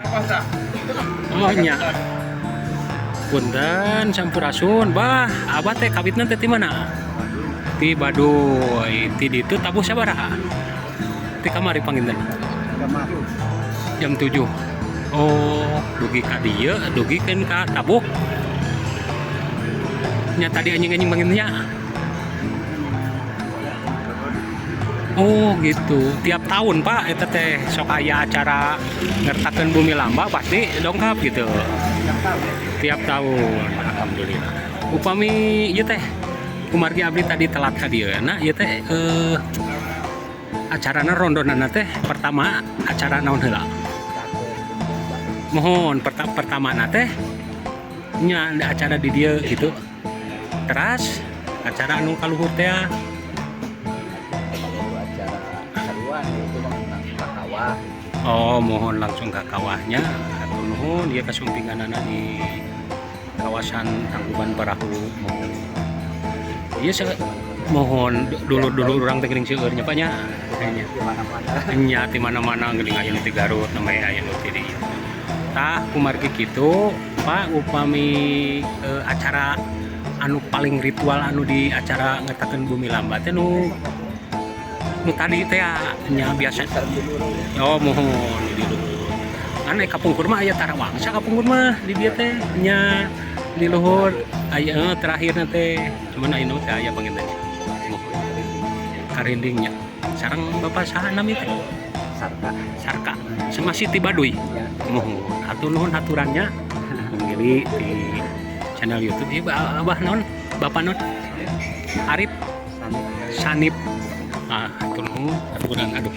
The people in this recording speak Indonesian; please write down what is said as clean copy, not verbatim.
Oh nya. Punten sampurasun, bah, abah teh kawitna teh di mana? Di Baduy, di ditu tabuh sabaraha? Di kamari panginten. Jam 7. Oh, dugi ka dieu, dugi keun ka tabuh. Nya tadi anjing-anjing pangintennya. Oh gitu, tiap tahun Pak, eta teh sok aya acara ngertakeun Bumi Lamba pasti dongkap gitu. Tiap tahun, alhamdulillah. Upami ieu teh kumargi abdi tadi telat ka dieu na ieu teh acarana rondonana teh pertama acara naon heula? Mohon pertama teh nya ada acara di dieu gitu. Teras acara anu kaluhur teh oh mohon langsung ke kawahnya atau nuhun dia kasumpingan anak di kawasan Tangkuban Perahu mohon iya mohon dulu orang tegering seueur nya Pak nya kayaknya nya di mana-mana geuning aya nu di Garut namanya aya nu di tah kumargi kitu Pak upami acara anu paling ritual anu di acara ngetakeun Bumi Lamba teh nu tadi teh nya biasa oh mohon di luhur aneh kapungkur mah aya tarawangsa kapungkur mah di dieu teh nya di luhur aya terakhirna teh cuman anu teh aya panginten mohon karindingnya sareng bapak saha nami teh sarka semasih ti Baduy mohon atuh nuhun aturannya ngili di channel YouTube ieu abah non bapak non Arif Sanip atur nuhun aturan aduh